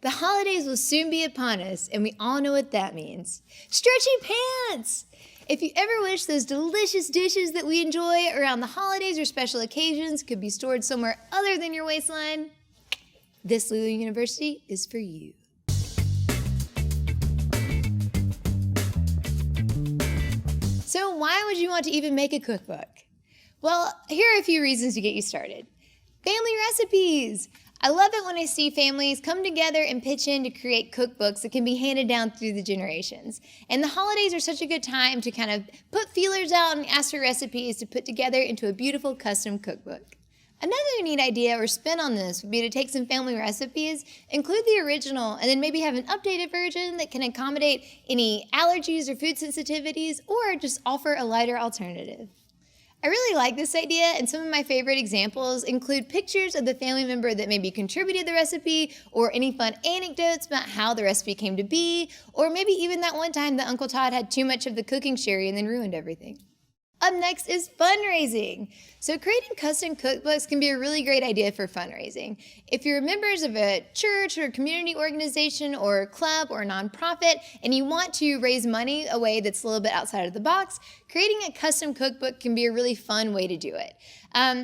The holidays will soon be upon us, and we all know what that means. Stretchy pants! If you ever wish those delicious dishes that we enjoy around the holidays or special occasions could be stored somewhere other than your waistline, this Lulu University is for you. So why would you want to even make a cookbook? Well, here are a few reasons to get you started. Family recipes! I love it when I see families come together and pitch in to create cookbooks that can be handed down through the generations. And the holidays are such a good time to kind of put feelers out and ask for recipes to put together into a beautiful custom cookbook. Another neat idea or spin on this would be to take some family recipes, include the original, and then maybe have an updated version that can accommodate any allergies or food sensitivities, or just offer a lighter alternative. I really like this idea, and some of my favorite examples include pictures of the family member that maybe contributed the recipe, or any fun anecdotes about how the recipe came to be, or maybe even that one time that Uncle Todd had too much of the cooking sherry and then ruined everything. Up next is fundraising. So creating custom cookbooks can be a really great idea for fundraising. If you're members of a church or community organization or club or nonprofit and you want to raise money a way that's a little bit outside of the box, creating a custom cookbook can be a really fun way to do it.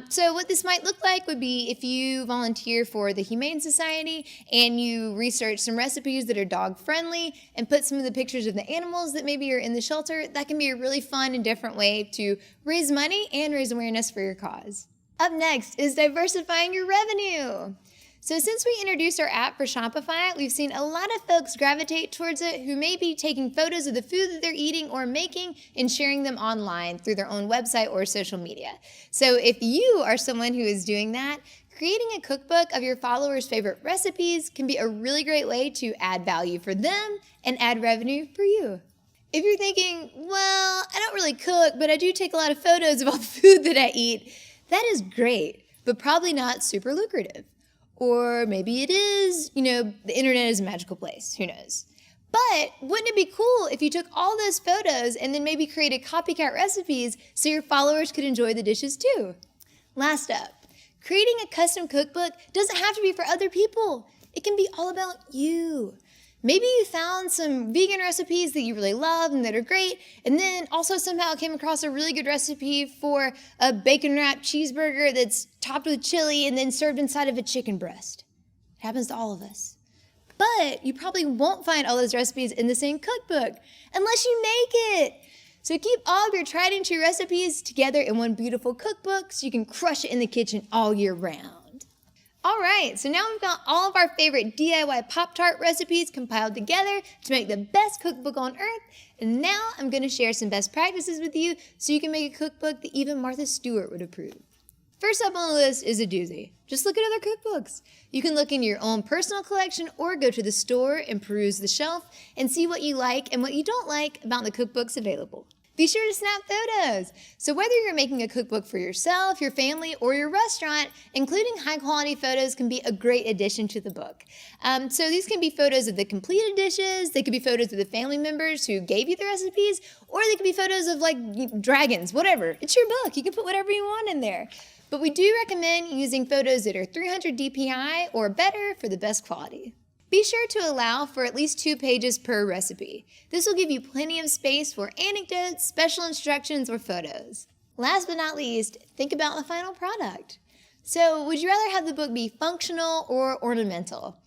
So what this might look like would be if you volunteer for the Humane Society and you research some recipes that are dog friendly and put some of the pictures of the animals that maybe are in the shelter. That can be a really fun and different way to raise money and raise awareness for your cause. Up next is diversifying your revenue. So since we introduced our app for Shopify, we've seen a lot of folks gravitate towards it who may be taking photos of the food that they're eating or making and sharing them online through their own website or social media. So if you are someone who is doing that, creating a cookbook of your followers' favorite recipes can be a really great way to add value for them and add revenue for you. If you're thinking, well, I don't really cook, but I do take a lot of photos of all the food that I eat, that is great, but probably not super lucrative. Or maybe it is, the internet is a magical place, who knows? But wouldn't it be cool if you took all those photos and then maybe created copycat recipes so your followers could enjoy the dishes too? Last up, creating a custom cookbook doesn't have to be for other people. It can be all about you. Maybe you found some vegan recipes that you really love and that are great, and then also somehow came across a really good recipe for a bacon-wrapped cheeseburger that's topped with chili and then served inside of a chicken breast. It happens to all of us. But you probably won't find all those recipes in the same cookbook unless you make it. So keep all of your tried and true recipes together in one beautiful cookbook so you can crush it in the kitchen all year round. All right, so now we've got all of our favorite DIY Pop-Tart recipes compiled together to make the best cookbook on earth. And now I'm going to share some best practices with you so you can make a cookbook that even Martha Stewart would approve. First up on the list is a doozy. Just look at other cookbooks. You can look in your own personal collection or go to the store and peruse the shelf and see what you like and what you don't like about the cookbooks available. Be sure to snap photos. So whether you're making a cookbook for yourself, your family, or your restaurant, including high-quality photos can be a great addition to the book. So these can be photos of the completed dishes, they could be photos of the family members who gave you the recipes, or they could be photos of dragons, whatever. It's your book. You can put whatever you want in there. But we do recommend using photos that are 300 DPI or better for the best quality. Be sure to allow for at least 2 pages per recipe. This will give you plenty of space for anecdotes, special instructions, or photos. Last but not least, think about the final product. So, would you rather have the book be functional or ornamental?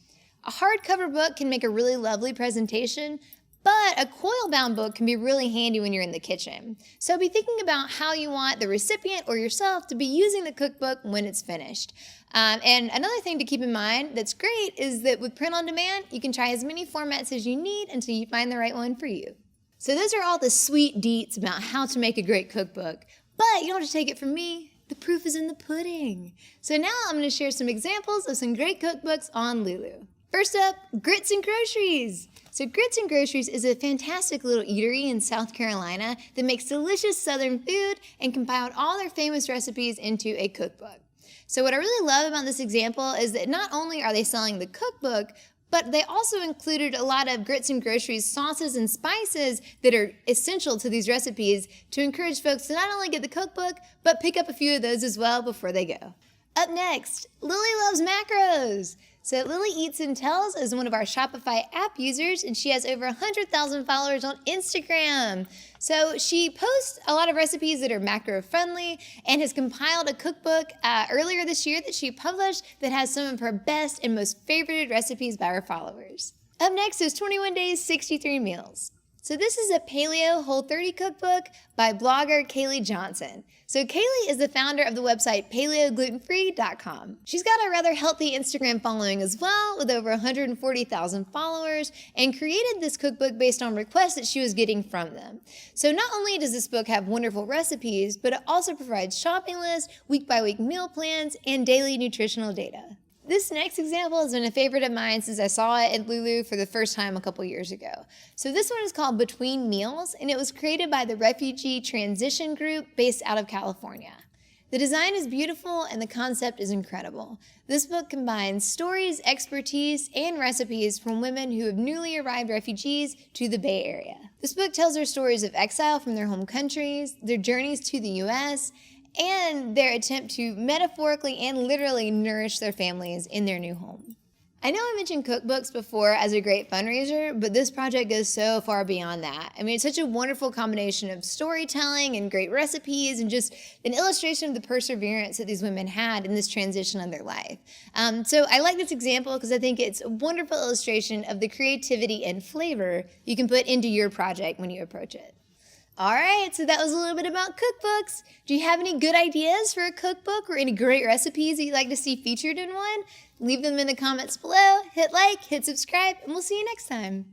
A hardcover book can make a really lovely presentation, but a coil-bound book can be really handy when you're in the kitchen. So be thinking about how you want the recipient or yourself to be using the cookbook when it's finished. And another thing to keep in mind that's great is that with print on demand, you can try as many formats as you need until you find the right one for you. So those are all the sweet deets about how to make a great cookbook. But you don't have to take it from me. The proof is in the pudding. So now I'm going to share some examples of some great cookbooks on Lulu. First up, Grits and Groceries. So Grits and Groceries is a fantastic little eatery in South Carolina that makes delicious Southern food and compiled all their famous recipes into a cookbook. So what I really love about this example is that not only are they selling the cookbook, but they also included a lot of Grits and Groceries sauces and spices that are essential to these recipes to encourage folks to not only get the cookbook, but pick up a few of those as well before they go. Up next, Lily Loves Macros. So Lily Eats and Tells is one of our Shopify app users, and she has over 100,000 followers on Instagram. So she posts a lot of recipes that are macro-friendly and has compiled a cookbook earlier this year that she published that has some of her best and most favorited recipes by her followers. Up next is 21 Days, 63 Meals. So this is a Paleo Whole30 cookbook by blogger Kaylee Johnson. So Kaylee is the founder of the website paleoglutenfree.com. She's got a rather healthy Instagram following as well, with over 140,000 followers, and created this cookbook based on requests that she was getting from them. So not only does this book have wonderful recipes, but it also provides shopping lists, week-by-week meal plans, and daily nutritional data. This next example has been a favorite of mine since I saw it at Lulu for the first time a couple years ago. So this one is called Between Meals, and it was created by the Refugee Transition Group based out of California. The design is beautiful and the concept is incredible. This book combines stories, expertise, and recipes from women who have newly arrived refugees to the Bay Area. This book tells their stories of exile from their home countries, their journeys to the U.S., and their attempt to metaphorically and literally nourish their families in their new home. I know I mentioned cookbooks before as a great fundraiser, but this project goes so far beyond that. I mean, it's such a wonderful combination of storytelling and great recipes and just an illustration of the perseverance that these women had in this transition of their life. So I like this example because I think it's a wonderful illustration of the creativity and flavor you can put into your project when you approach it. All right, so that was a little bit about cookbooks. Do you have any good ideas for a cookbook or any great recipes that you'd like to see featured in one? Leave them in the comments below, hit like, hit subscribe, and we'll see you next time.